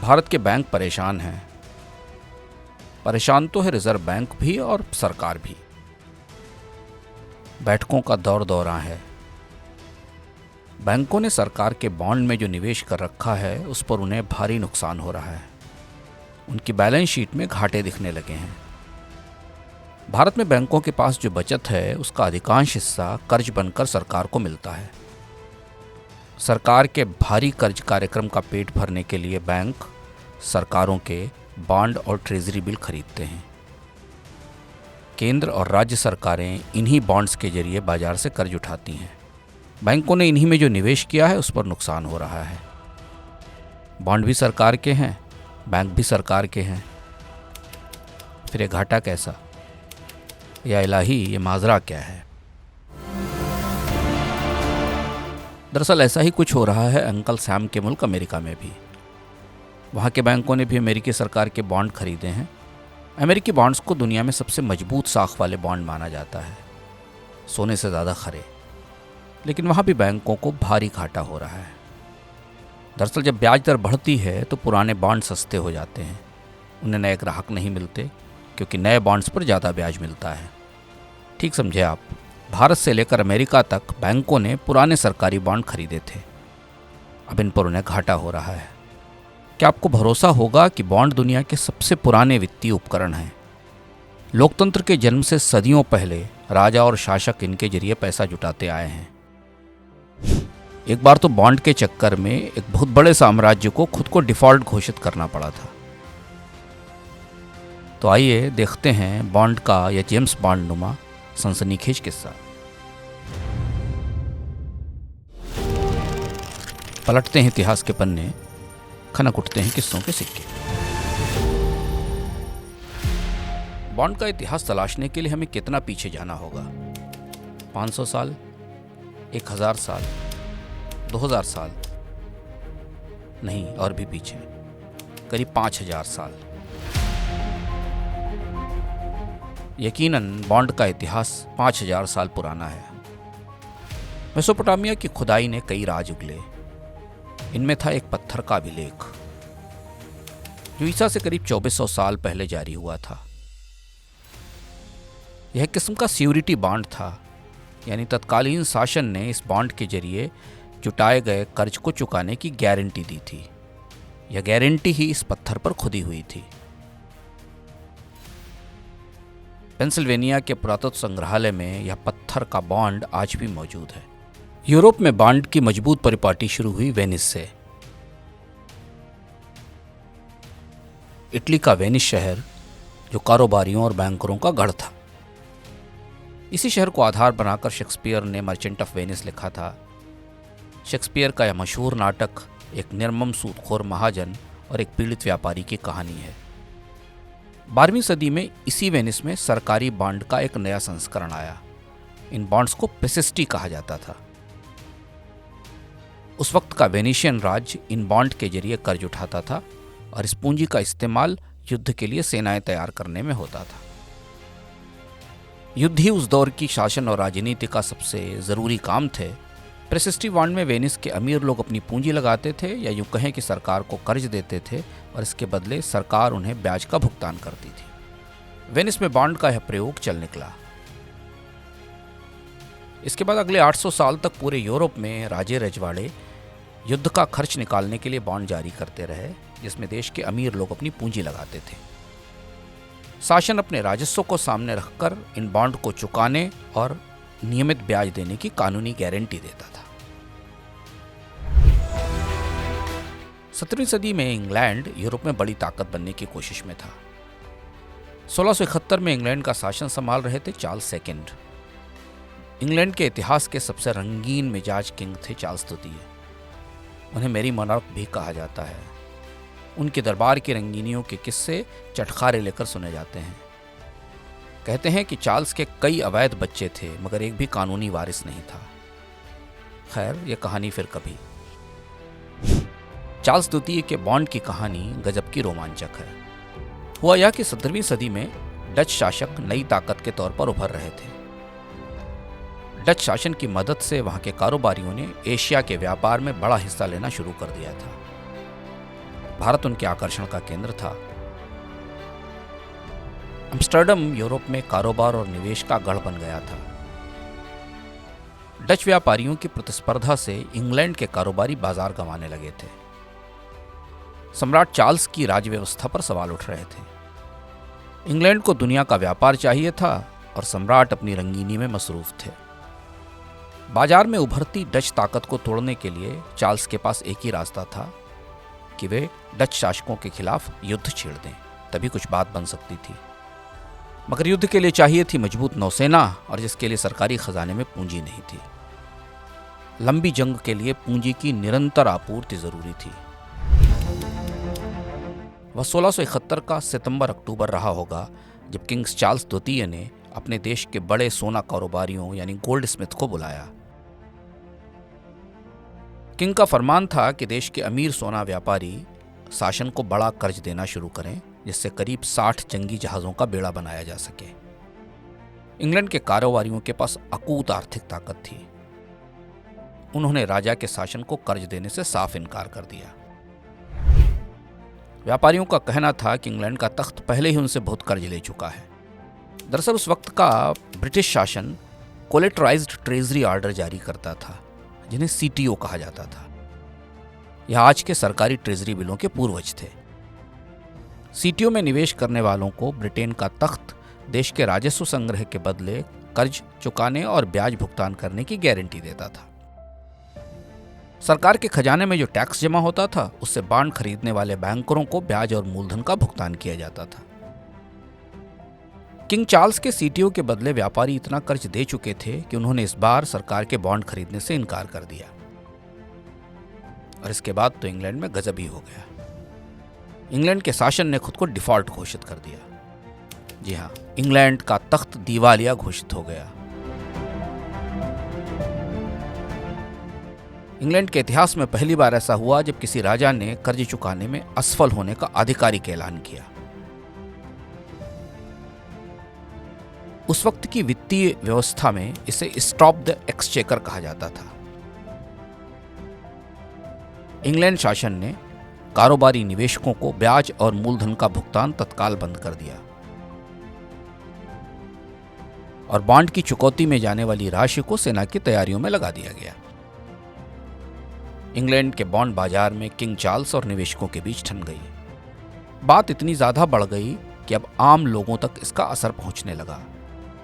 भारत के बैंक परेशान हैं। परेशान तो है रिजर्व बैंक भी और सरकार भी। बैठकों का दौर दौरा है। बैंकों ने सरकार के बॉन्ड में जो निवेश कर रखा है उस पर उन्हें भारी नुकसान हो रहा है। उनकी बैलेंस शीट में घाटे दिखने लगे हैं। भारत में बैंकों के पास जो बचत है उसका अधिकांश हिस्सा कर्ज बनकर सरकार को मिलता है। सरकार के भारी कर्ज कार्यक्रम का पेट भरने के लिए बैंक सरकारों के बॉन्ड और ट्रेजरी बिल खरीदते हैं। केंद्र और राज्य सरकारें इन्हीं बॉन्ड्स के जरिए बाजार से कर्ज उठाती हैं। बैंकों ने इन्हीं में जो निवेश किया है उस पर नुकसान हो रहा है। बॉन्ड भी सरकार के हैं, बैंक भी सरकार के हैं, फिर ये घाटा कैसा? या इलाही, ये माजरा क्या है? दरअसल ऐसा ही कुछ हो रहा है अंकल सैम के मुल्क अमेरिका में भी। वहाँ के बैंकों ने भी अमेरिकी सरकार के बॉन्ड खरीदे हैं। अमेरिकी बॉन्ड्स को दुनिया में सबसे मजबूत साख वाले बॉन्ड माना जाता है, सोने से ज़्यादा खरे। लेकिन वहाँ भी बैंकों को भारी घाटा हो रहा है। दरअसल जब ब्याज दर बढ़ती है तो पुराने बॉन्ड सस्ते हो जाते हैं, उन्हें नए ग्राहक नहीं मिलते क्योंकि नए बॉन्ड्स पर ज़्यादा ब्याज मिलता है। ठीक समझे आप, भारत से लेकर अमेरिका तक बैंकों ने पुराने सरकारी बॉन्ड खरीदे थे। अब इन पर उन्हें घाटा हो रहा है। क्या आपको भरोसा होगा कि बॉन्ड दुनिया के सबसे पुराने वित्तीय उपकरण हैं? लोकतंत्र के जन्म से सदियों पहले राजा और शासक इनके जरिए पैसा जुटाते आए हैं। एक बार तो बॉन्ड के चक्कर में एक बहुत बड़े साम्राज्य को खुद को डिफॉल्ट घोषित करना पड़ा था। तो आइए देखते हैं बॉन्ड का यह जेम्स बॉन्ड नुमा सनसनीखेज किस्सा। पलटते हैं इतिहास के पन्ने, खनक उठते हैं किस्सों के सिक्के। बॉन्ड का इतिहास तलाशने के लिए हमें कितना पीछे जाना होगा? 500 साल, 1000 साल, 2000 साल? नहीं, और भी पीछे, करीब 5000 साल। यकीनन बॉन्ड का इतिहास 5000 साल पुराना है। मेसोपोटामिया की खुदाई ने कई राज उगले। इनमें था एक पत्थर का अभिलेख जो ईसा से करीब 2400 साल पहले जारी हुआ था। यह किस्म का सिक्योरिटी बॉन्ड था, यानी तत्कालीन शासन ने इस बॉन्ड के जरिए जुटाए गए कर्ज को चुकाने की गारंटी दी थी। यह गारंटी ही इस पत्थर पर खुदी हुई थी। पेंसिल्वेनिया के पुरातत्व संग्रहालय में यह पत्थर का बॉन्ड आज भी मौजूद है। यूरोप में बॉन्ड की मजबूत परिपाटी शुरू हुई वेनिस से। इटली का वेनिस शहर जो कारोबारियों और बैंकरों का गढ़ था। इसी शहर को आधार बनाकर शेक्सपियर ने मर्चेंट ऑफ वेनिस लिखा था। शेक्सपियर का यह मशहूर नाटक एक निर्मम सूदखोर महाजन और एक पीड़ित व्यापारी की कहानी है। 12वीं सदी में इसी वेनिस में सरकारी बॉन्ड का एक नया संस्करण आया। इन बॉन्ड्स को पेसिस्टी कहा जाता था। उस वक्त का वेनिशियन राज्य इन बॉन्ड के जरिए कर्ज उठाता था और इस पूंजी का इस्तेमाल युद्ध के लिए सेनाएं तैयार करने में होता था। युद्ध ही उस दौर की शासन और राजनीति का सबसे जरूरी काम थे। पेसिस्टी बॉन्ड में वेनिस के अमीर लोग अपनी पूंजी लगाते थे, या यूं कहें कि सरकार को कर्ज देते थे और इसके बदले सरकार उन्हें ब्याज का भुगतान करती थी। वेनिस में बॉन्ड का यह प्रयोग चल निकला। इसके बाद अगले 800 साल तक पूरे यूरोप में राजे रजवाड़े युद्ध का खर्च निकालने के लिए बॉन्ड जारी करते रहे, जिसमें देश के अमीर लोग अपनी पूंजी लगाते थे। शासन अपने राजस्व को सामने रखकर इन बॉन्ड को चुकाने और नियमित ब्याज देने की कानूनी गारंटी देता था। 17वीं सदी में इंग्लैंड यूरोप में बड़ी ताकत बनने की कोशिश में था। 1671 में इंग्लैंड का शासन संभाल रहे थे चार्ल्स सेकंड। इंग्लैंड के इतिहास के सबसे रंगीन मिजाज किंग थे चार्ल्स द्वितीय। उन्हें मेरी मोनार्क भी कहा जाता है। उनके दरबार की रंगीनियों के किस्से चटखारे लेकर सुने जाते हैं। कहते हैं कि चार्ल्स के कई अवैध बच्चे थे, मगर एक भी कानूनी वारिस नहीं था। खैर, यह कहानी फिर कभी। चार्ल्स द्वितीय के बॉन्ड की कहानी गजब की रोमांचक है। हुआ यह कि 17वीं सदी में डच शासक नई ताकत के तौर पर उभर रहे थे। डच शासन की मदद से वहां के कारोबारियों ने एशिया के व्यापार में बड़ा हिस्सा लेना शुरू कर दिया था। भारत उनके आकर्षण का केंद्र था। एम्स्टर्डम यूरोप में कारोबार और निवेश का गढ़ बन गया था। डच व्यापारियों की प्रतिस्पर्धा से इंग्लैंड के कारोबारी बाजार गंवाने लगे थे। सम्राट चार्ल्स की राज व्यवस्था पर सवाल उठ रहे थे। इंग्लैंड को दुनिया का व्यापार चाहिए था और सम्राट अपनी रंगीनी में मसरूफ थे। बाजार में उभरती डच ताकत को तोड़ने के लिए चार्ल्स के पास एक ही रास्ता था कि वे डच शासकों के खिलाफ युद्ध छेड़ दें, तभी कुछ बात बन सकती थी। मगर युद्ध के लिए चाहिए थी मजबूत नौसेना, और जिसके लिए सरकारी खजाने में पूंजी नहीं थी। लंबी जंग के लिए पूंजी की निरंतर आपूर्ति जरूरी थी। वह 1671 का सितंबर-अक्टूबर रहा होगा जब किंग चार्ल्स द्वितीय ने अपने देश के बड़े सोना कारोबारियों यानी गोल्ड स्मिथ को बुलाया। किंग का फरमान था कि देश के अमीर सोना व्यापारी शासन को बड़ा कर्ज देना शुरू करें, जिससे करीब 60 जंगी जहाजों का बेड़ा बनाया जा सके। इंग्लैंड के कारोबारियों के पास अकूत आर्थिक ताकत थी। उन्होंने राजा के शासन को कर्ज देने से साफ इनकार कर दिया। व्यापारियों का कहना था कि इंग्लैंड का तख्त पहले ही उनसे बहुत कर्ज ले चुका है। दरअसल उस वक्त का ब्रिटिश शासन कोलेटराइज्ड ट्रेजरी ऑर्डर जारी करता था, जिन्हें सीटीओ कहा जाता था। यह आज के सरकारी ट्रेजरी बिलों के पूर्वज थे। सीटीओ में निवेश करने वालों को ब्रिटेन का तख्त देश के राजस्व संग्रह के बदले कर्ज चुकाने और ब्याज भुगतान करने की गारंटी देता था। सरकार के खजाने में जो टैक्स जमा होता था, उससे बॉन्ड खरीदने वाले बैंकरों को ब्याज और मूलधन का भुगतान किया जाता था। किंग चार्ल्स के सीटीओ के बदले व्यापारी इतना कर्ज दे चुके थे कि उन्होंने इस बार सरकार के बॉन्ड खरीदने से इनकार कर दिया। और इसके बाद तो इंग्लैंड में गजब ही हो गया। इंग्लैंड के शासन ने खुद को डिफॉल्ट घोषित कर दिया। जी हाँ, इंग्लैंड का तख्त दिवालिया घोषित हो गया। इंग्लैंड के इतिहास में पहली बार ऐसा हुआ जब किसी राजा ने कर्ज चुकाने में असफल होने का आधिकारिक ऐलान किया। उस वक्त की वित्तीय व्यवस्था में इसे स्टॉप द एक्सचेकर कहा जाता था। इंग्लैंड शासन ने कारोबारी निवेशकों को ब्याज और मूलधन का भुगतान तत्काल बंद कर दिया और बॉन्ड की चुकौती में जाने वाली राशि को सेना की तैयारियों में लगा दिया गया। इंग्लैंड के बॉन्ड बाजार में किंग चार्ल्स और निवेशकों के बीच ठन गई। बात इतनी ज्यादा बढ़ गई कि अब आम लोगों तक इसका असर पहुंचने लगा।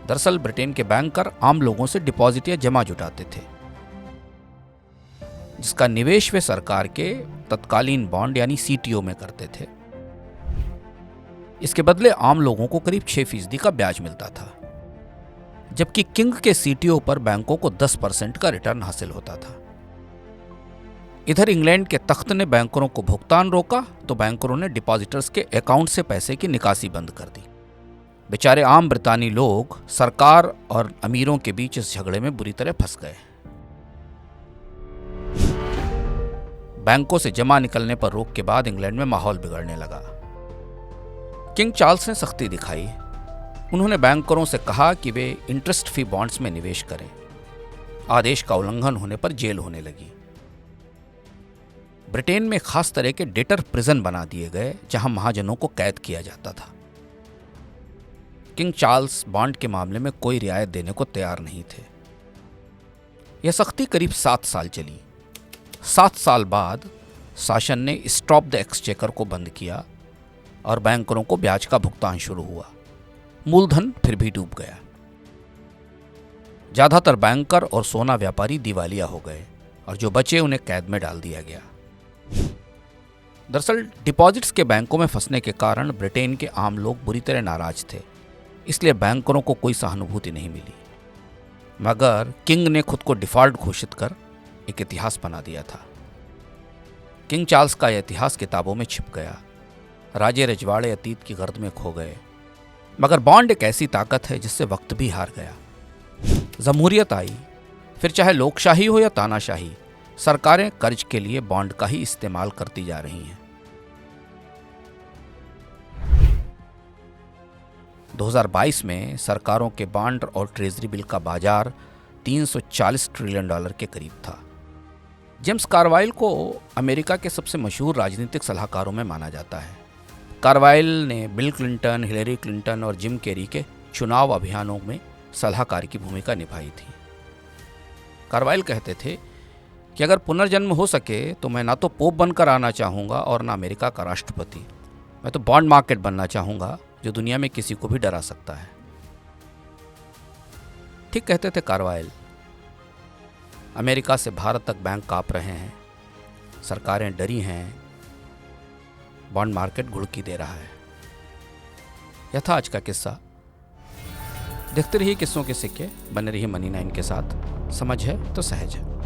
दरअसल ब्रिटेन के बैंकर आम लोगों से डिपॉजिट या जमा जुटाते थे, जिसका निवेश वे सरकार के तत्कालीन बॉन्ड यानी सीटीओ में करते थे। इसके बदले आम लोगों को करीब 6% का ब्याज मिलता था, जबकि किंग के सीटीओ पर बैंकों को 10% का रिटर्न हासिल होता था। इधर इंग्लैंड के तख्त ने बैंकरों को भुगतान रोका तो बैंकरों ने डिपॉजिटर्स के अकाउंट से पैसे की निकासी बंद कर दी। बेचारे आम ब्रितानी लोग सरकार और अमीरों के बीच इस झगड़े में बुरी तरह फंस गए। बैंकों से जमा निकलने पर रोक के बाद इंग्लैंड में माहौल बिगड़ने लगा। किंग चार्ल्स ने सख्ती दिखाई। उन्होंने बैंकरों से कहा कि वे इंटरेस्ट फ्री बॉन्ड्स में निवेश करें। आदेश का उल्लंघन होने पर जेल होने लगी। ब्रिटेन में खास तरह के डेटर प्रिजन बना दिए गए, जहां महाजनों को कैद किया जाता था। किंग चार्ल्स बॉन्ड के मामले में कोई रियायत देने को तैयार नहीं थे। यह सख्ती करीब 7 साल चली। 7 साल बाद शासन ने स्टॉप द एक्सचेकर को बंद किया और बैंकरों को ब्याज का भुगतान शुरू हुआ। मूलधन फिर भी डूब गया। ज्यादातर बैंकर और सोना व्यापारी दिवालिया हो गए और जो बचे उन्हें कैद में डाल दिया गया। दरअसल डिपॉजिट्स के बैंकों में फंसने के कारण ब्रिटेन के आम लोग बुरी तरह नाराज थे, इसलिए बैंकरों को कोई सहानुभूति नहीं मिली। मगर किंग ने खुद को डिफॉल्ट घोषित कर एक इतिहास बना दिया था। किंग चार्ल्स का यह इतिहास किताबों में छिप गया। राजे रजवाड़े अतीत की गर्द में खो गए। मगर बॉन्ड एक ऐसी ताकत है जिससे वक्त भी हार गया। जमहूरियत आई, फिर चाहे लोकशाही हो या तानाशाही, सरकारें कर्ज के लिए बॉन्ड का ही इस्तेमाल करती जा रही हैं। 2022 में सरकारों के बॉन्ड और ट्रेजरी बिल का बाजार $340 ट्रिलियन के करीब था। जेम्स कार्वाइल को अमेरिका के सबसे मशहूर राजनीतिक सलाहकारों में माना जाता है। कार्वाइल ने बिल क्लिंटन, हिलेरी क्लिंटन और जिम कैरी के चुनाव अभियानों में सलाहकार की भूमिका निभाई थी। कार्वाइल कहते थे कि अगर पुनर्जन्म हो सके तो मैं ना तो पोप बनकर आना चाहूँगा और ना अमेरिका का राष्ट्रपति। मैं तो बॉन्ड मार्केट बनना चाहूँगा जो दुनिया में किसी को भी डरा सकता है। ठीक कहते थे कार्वाइल। अमेरिका से भारत तक बैंक कांप रहे हैं, सरकारें डरी हैं, बॉन्ड मार्केट घुड़की दे रहा है। यह था आज का किस्सा। देखते रहिए किस्सों के सिक्के, बने रहिए मनी 9 के साथ। समझ है तो सहज है।